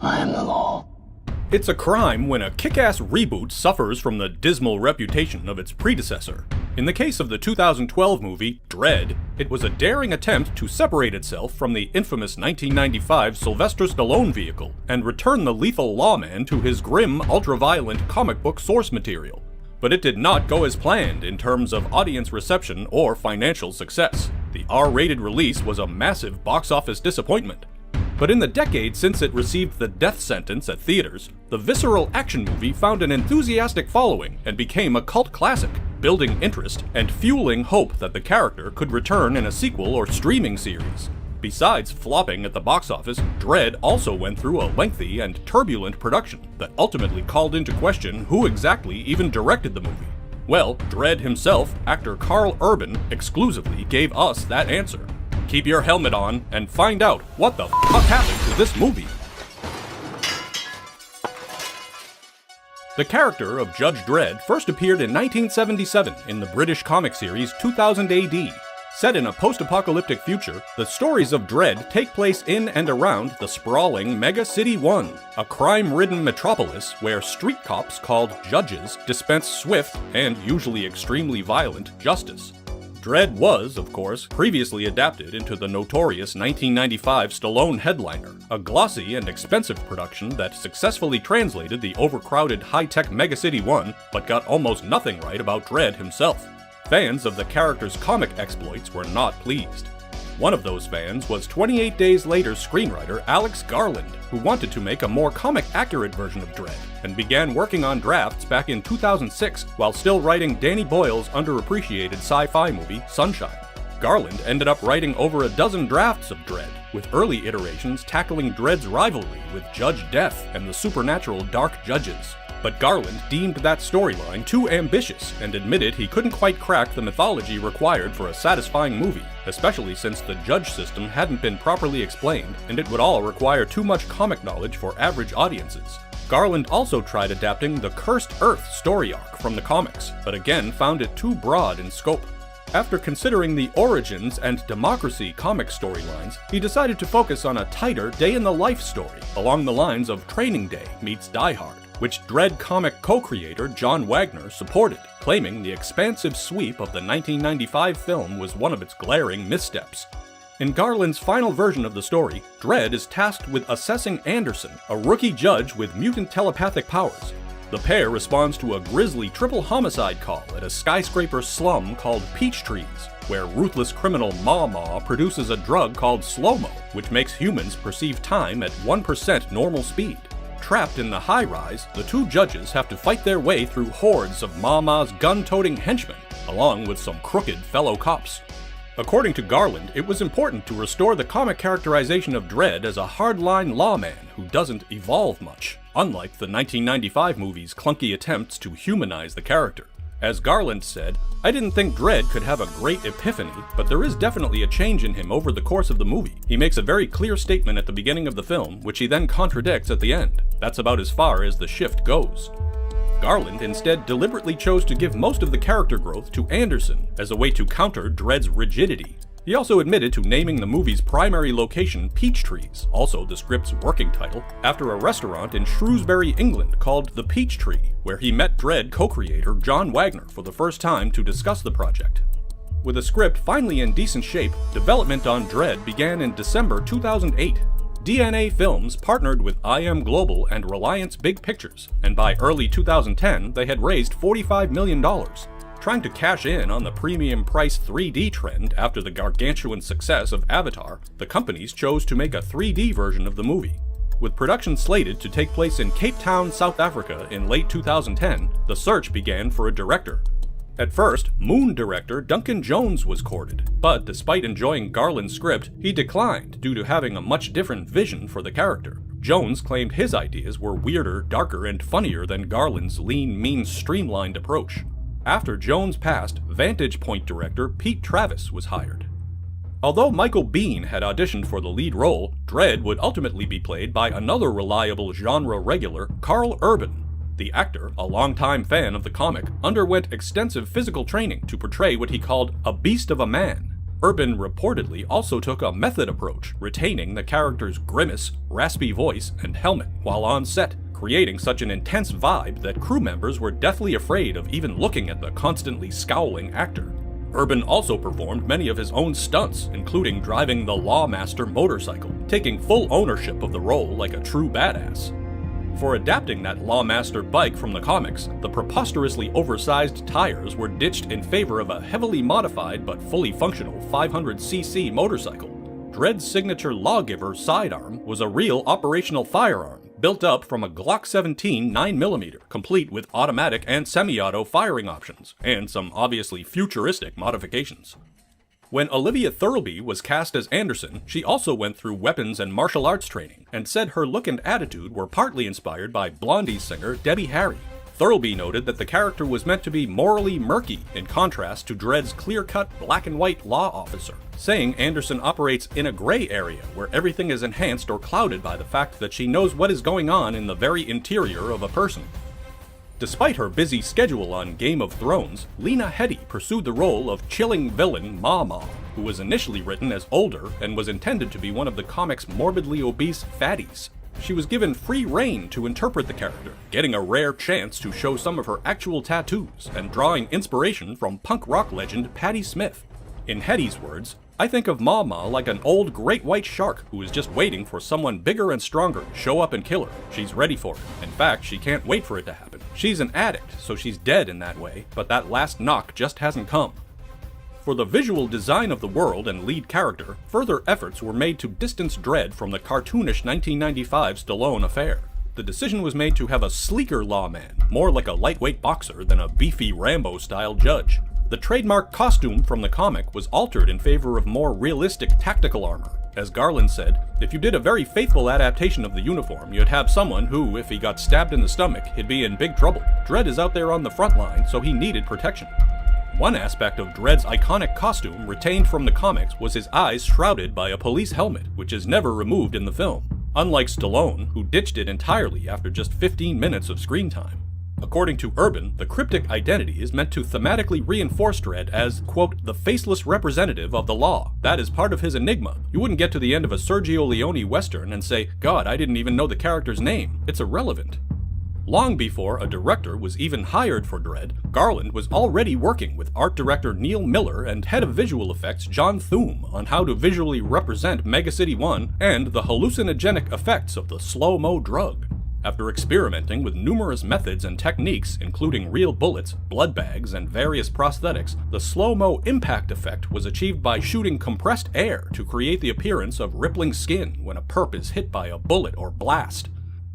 I am the law. It's a crime when a kick-ass reboot suffers from the dismal reputation of its predecessor. In the case of the 2012 movie, Dredd, it was a daring attempt to separate itself from the infamous 1995 Sylvester Stallone vehicle and return the lethal lawman to his grim, ultra-violent comic book source material. But it did not go as planned in terms of audience reception or financial success. The R-rated release was a massive box office disappointment. But in the decade since it received the death sentence at theaters, the visceral action movie found an enthusiastic following and became a cult classic, building interest and fueling hope that the character could return in a sequel or streaming series. Besides flopping at the box office, Dredd also went through a lengthy and turbulent production that ultimately called into question who exactly even directed the movie. Well, Dredd himself, actor Karl Urban, exclusively gave us that answer. Keep your helmet on and find out what the fuck happened to this movie. The character of Judge Dredd first appeared in 1977 in the British comic series 2000 AD. Set in a post-apocalyptic future, the stories of Dredd take place in and around the sprawling Mega City 1, a crime-ridden metropolis where street cops called judges dispense swift and usually extremely violent justice. Dredd was, of course, previously adapted into the notorious 1995 Stallone headliner, a glossy and expensive production that successfully translated the overcrowded high-tech Mega City 1, but got almost nothing right about Dredd himself. Fans of the character's comic exploits were not pleased. One of those fans was 28 Days Later screenwriter Alex Garland, who wanted to make a more comic-accurate version of Dredd, and began working on drafts back in 2006 while still writing Danny Boyle's underappreciated sci-fi movie, Sunshine. Garland ended up writing over a dozen drafts of Dredd, with early iterations tackling Dredd's rivalry with Judge Death and the supernatural Dark Judges. But Garland deemed that storyline too ambitious and admitted he couldn't quite crack the mythology required for a satisfying movie, especially since the judge system hadn't been properly explained and it would all require too much comic knowledge for average audiences. Garland also tried adapting the Cursed Earth story arc from the comics, but again found it too broad in scope. After considering the Origins and Democracy comic storylines, he decided to focus on a tighter day-in-the-life story along the lines of Training Day meets Die Hard, which Dredd comic co-creator John Wagner supported, claiming the expansive sweep of the 1995 film was one of its glaring missteps. In Garland's final version of the story, Dredd is tasked with assessing Anderson, a rookie judge with mutant telepathic powers. The pair responds to a grisly triple homicide call at a skyscraper slum called Peach Trees, where ruthless criminal Ma produces a drug called Slow-Mo, which makes humans perceive time at 1% normal speed. Trapped in the high-rise, the two judges have to fight their way through hordes of Ma's gun-toting henchmen, along with some crooked fellow cops. According to Garland, it was important to restore the comic characterization of Dredd as a hardline lawman who doesn't evolve much, unlike the 1995 movie's clunky attempts to humanize the character. As Garland said, "I didn't think Dredd could have a great epiphany, but there is definitely a change in him over the course of the movie. He makes a very clear statement at the beginning of the film, which he then contradicts at the end. That's about as far as the shift goes." Garland instead deliberately chose to give most of the character growth to Anderson as a way to counter Dredd's rigidity. He also admitted to naming the movie's primary location Peach Trees, also the script's working title, after a restaurant in Shrewsbury, England called The Peach Tree, where he met Dredd co-creator John Wagner for the first time to discuss the project. With the script finally in decent shape, development on Dredd began in December 2008. DNA Films partnered with IM Global and Reliance Big Pictures, and by early 2010 they had raised $45 million. Trying to cash in on the premium price 3D trend after the gargantuan success of Avatar, the companies chose to make a 3D version of the movie. With production slated to take place in Cape Town, South Africa in late 2010, the search began for a director. At first, Moon director Duncan Jones was courted, but despite enjoying Garland's script, he declined due to having a much different vision for the character. Jones claimed his ideas were weirder, darker, and funnier than Garland's lean, mean, streamlined approach. After Jones passed, Vantage Point director Pete Travis was hired. Although Michael Biehn had auditioned for the lead role, Dredd would ultimately be played by another reliable genre regular, Karl Urban. The actor, a longtime fan of the comic, underwent extensive physical training to portray what he called a beast of a man. Urban reportedly also took a method approach, retaining the character's grimace, raspy voice, and helmet while on set, creating such an intense vibe that crew members were deathly afraid of even looking at the constantly scowling actor. Urban also performed many of his own stunts, including driving the Lawmaster motorcycle, taking full ownership of the role like a true badass. For adapting that Lawmaster bike from the comics, the preposterously oversized tires were ditched in favor of a heavily modified but fully functional 500cc motorcycle. Dredd's signature Lawgiver sidearm was a real operational firearm, built up from a Glock 17 9mm, complete with automatic and semi-auto firing options, and some obviously futuristic modifications. When Olivia Thirlby was cast as Anderson, she also went through weapons and martial arts training, and said her look and attitude were partly inspired by Blondie's singer Debbie Harry. Thirlby noted that the character was meant to be morally murky, in contrast to Dredd's clear-cut black-and-white law officer, saying Anderson operates in a gray area where everything is enhanced or clouded by the fact that she knows what is going on in the very interior of a person. Despite her busy schedule on Game of Thrones, Lena Headey pursued the role of chilling villain Ma, who was initially written as older and was intended to be one of the comic's morbidly obese fatties. She was given free rein to interpret the character, getting a rare chance to show some of her actual tattoos and drawing inspiration from punk rock legend Patti Smith. In Headey's words, "I think of Ma like an old great white shark who is just waiting for someone bigger and stronger to show up and kill her. She's ready for it. In fact, she can't wait for it to happen. She's an addict, so she's dead in that way, but that last knock just hasn't come." For the visual design of the world and lead character, further efforts were made to distance Dredd from the cartoonish 1995 Stallone affair. The decision was made to have a sleeker lawman, more like a lightweight boxer than a beefy Rambo-style judge. The trademark costume from the comic was altered in favor of more realistic tactical armor. As Garland said, if you did a very faithful adaptation of the uniform, you'd have someone who, if he got stabbed in the stomach, he'd be in big trouble. Dredd is out there on the front line, so he needed protection. One aspect of Dredd's iconic costume retained from the comics was his eyes shrouded by a police helmet, which is never removed in the film, unlike Stallone, who ditched it entirely after just 15 minutes of screen time. According to Urban, the cryptic identity is meant to thematically reinforce Dredd as, quote, the faceless representative of the law. That is part of his enigma. You wouldn't get to the end of a Sergio Leone western and say, God, I didn't even know the character's name. It's irrelevant. Long before a director was even hired for Dredd, Garland was already working with art director Neil Miller and head of visual effects John Thune on how to visually represent Mega City 1 and the hallucinogenic effects of the slow-mo drug. After experimenting with numerous methods and techniques, including real bullets, blood bags, and various prosthetics, the slow-mo impact effect was achieved by shooting compressed air to create the appearance of rippling skin when a perp is hit by a bullet or blast.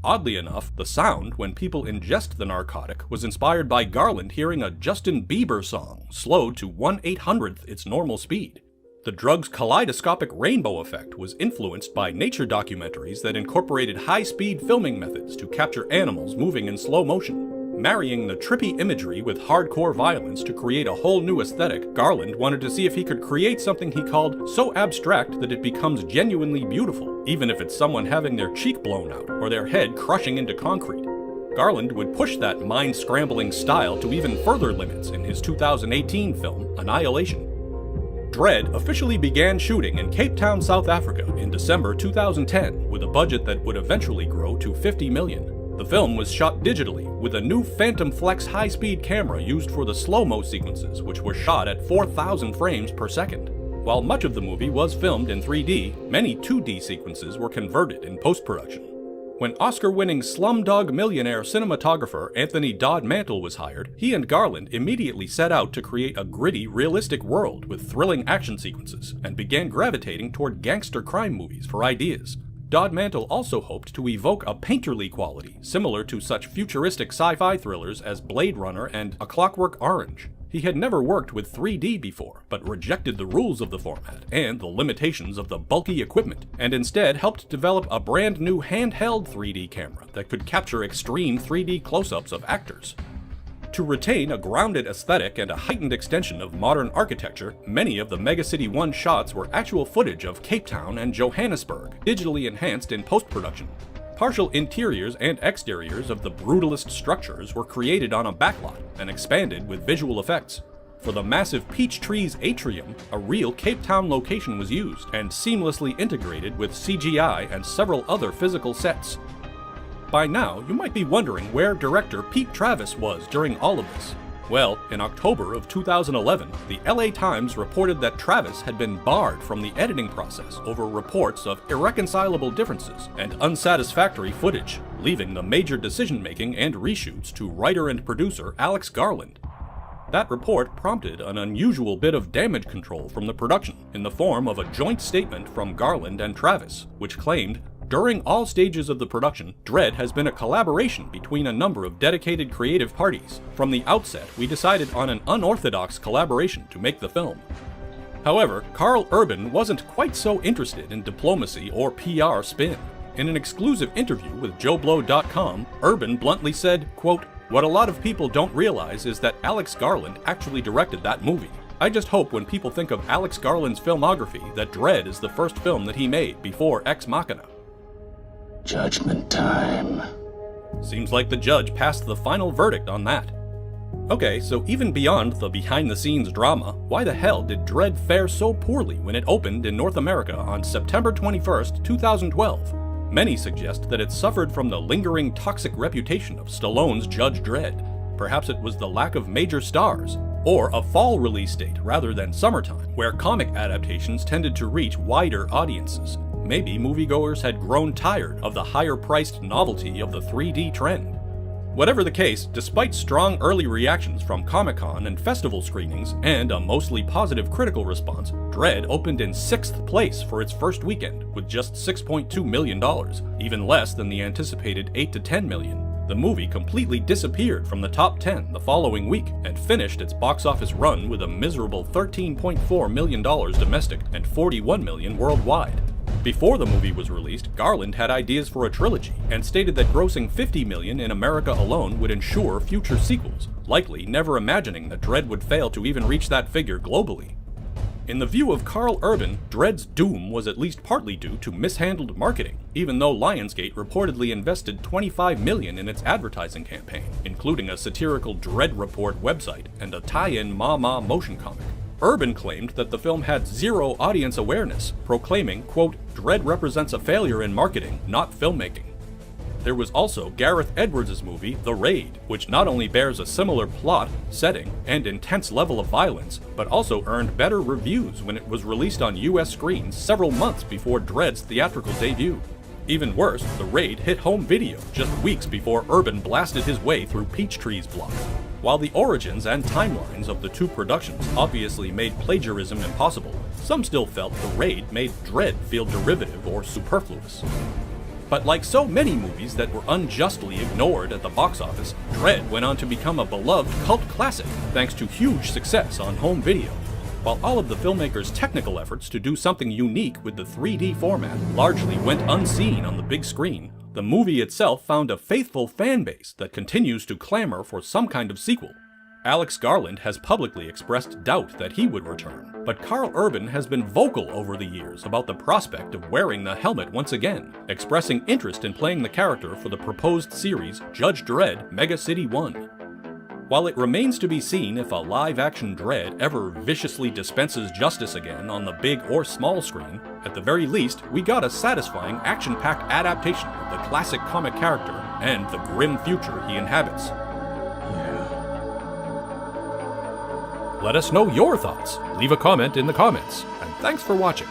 Oddly enough, the sound when people ingest the narcotic was inspired by Garland hearing a Justin Bieber song, slowed to 1/800th its normal speed. The drug's kaleidoscopic rainbow effect was influenced by nature documentaries that incorporated high-speed filming methods to capture animals moving in slow motion. Marrying the trippy imagery with hardcore violence to create a whole new aesthetic, Garland wanted to see if he could create something he called so abstract that it becomes genuinely beautiful, even if it's someone having their cheek blown out or their head crushing into concrete. Garland would push that mind-scrambling style to even further limits in his 2018 film, Annihilation. Dredd officially began shooting in Cape Town, South Africa in December 2010, with a budget that would eventually grow to $50 million. The film was shot digitally, with a new Phantom Flex high-speed camera used for the slow-mo sequences, which were shot at 4,000 frames per second. While much of the movie was filmed in 3D, many 2D sequences were converted in post-production. When Oscar-winning Slumdog Millionaire cinematographer Anthony Dodd Mantle was hired, he and Garland immediately set out to create a gritty, realistic world with thrilling action sequences, and began gravitating toward gangster crime movies for ideas. Dodd Mantle also hoped to evoke a painterly quality, similar to such futuristic sci-fi thrillers as Blade Runner and A Clockwork Orange. He had never worked with 3D before, but rejected the rules of the format and the limitations of the bulky equipment, and instead helped develop a brand new handheld 3D camera that could capture extreme 3D close-ups of actors. To retain a grounded aesthetic and a heightened extension of modern architecture, many of the Mega City 1 shots were actual footage of Cape Town and Johannesburg, digitally enhanced in post-production. Partial interiors and exteriors of the brutalist structures were created on a backlot and expanded with visual effects. For the massive peach tree's atrium, a real Cape Town location was used and seamlessly integrated with CGI and several other physical sets. By now, you might be wondering where director Pete Travis was during all of this. Well, in October of 2011, the LA Times reported that Travis had been barred from the editing process over reports of irreconcilable differences and unsatisfactory footage, leaving the major decision-making and reshoots to writer and producer Alex Garland. That report prompted an unusual bit of damage control from the production in the form of a joint statement from Garland and Travis, which claimed, "During all stages of the production, Dredd has been a collaboration between a number of dedicated creative parties. From the outset, we decided on an unorthodox collaboration to make the film." However, Karl Urban wasn't quite so interested in diplomacy or PR spin. In an exclusive interview with JoBlo.com, Urban bluntly said, quote, "What a lot of people don't realize is that Alex Garland actually directed that movie. I just hope when people think of Alex Garland's filmography that Dredd is the first film that he made before Ex Machina." Judgment time. Seems like the judge passed the final verdict on that. Okay, so even beyond the behind-the-scenes drama, why the hell did Dredd fare so poorly when it opened in North America on September 21st, 2012? Many suggest that it suffered from the lingering toxic reputation of Stallone's Judge Dredd. Perhaps it was the lack of major stars, or a fall release date rather than summertime, where comic adaptations tended to reach wider audiences. Maybe moviegoers had grown tired of the higher-priced novelty of the 3D trend. Whatever the case, despite strong early reactions from Comic-Con and festival screenings, and a mostly positive critical response, Dredd opened in 6th place for its first weekend, with just $6.2 million, even less than the anticipated $8 to $10 million. The movie completely disappeared from the top 10 the following week, and finished its box office run with a miserable $13.4 million domestic and $41 million worldwide. Before the movie was released, Garland had ideas for a trilogy, and stated that grossing $50 million in America alone would ensure future sequels, likely never imagining that Dredd would fail to even reach that figure globally. In the view of Karl Urban, Dredd's doom was at least partly due to mishandled marketing, even though Lionsgate reportedly invested $25 million in its advertising campaign, including a satirical Dredd Report website and a tie-in Ma motion comic. Urban claimed that the film had zero audience awareness, proclaiming, quote, "Dredd represents a failure in marketing, not filmmaking." There was also Gareth Edwards' movie, The Raid, which not only bears a similar plot, setting, and intense level of violence, but also earned better reviews when it was released on US screens several months before Dredd's theatrical debut. Even worse, The Raid hit home video just weeks before Urban blasted his way through Peachtree's block. While the origins and timelines of the two productions obviously made plagiarism impossible, some still felt The Raid made Dredd feel derivative or superfluous. But like so many movies that were unjustly ignored at the box office, Dredd went on to become a beloved cult classic thanks to huge success on home video. While all of the filmmakers' technical efforts to do something unique with the 3D format largely went unseen on the big screen, the movie itself found a faithful fan base that continues to clamor for some kind of sequel. Alex Garland has publicly expressed doubt that he would return, but Karl Urban has been vocal over the years about the prospect of wearing the helmet once again, expressing interest in playing the character for the proposed series Judge Dredd Mega City 1. While it remains to be seen if a live-action Dredd ever viciously dispenses justice again on the big or small screen, at the very least, we got a satisfying action-packed adaptation of the classic comic character and the grim future he inhabits. Let us know your thoughts. Leave a comment in the comments, and thanks for watching.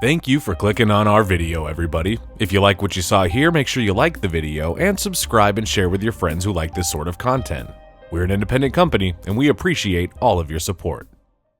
Thank you for clicking on our video, everybody. If you like what you saw here, make sure you like the video and subscribe and share with your friends who like this sort of content. We're an independent company, and we appreciate all of your support.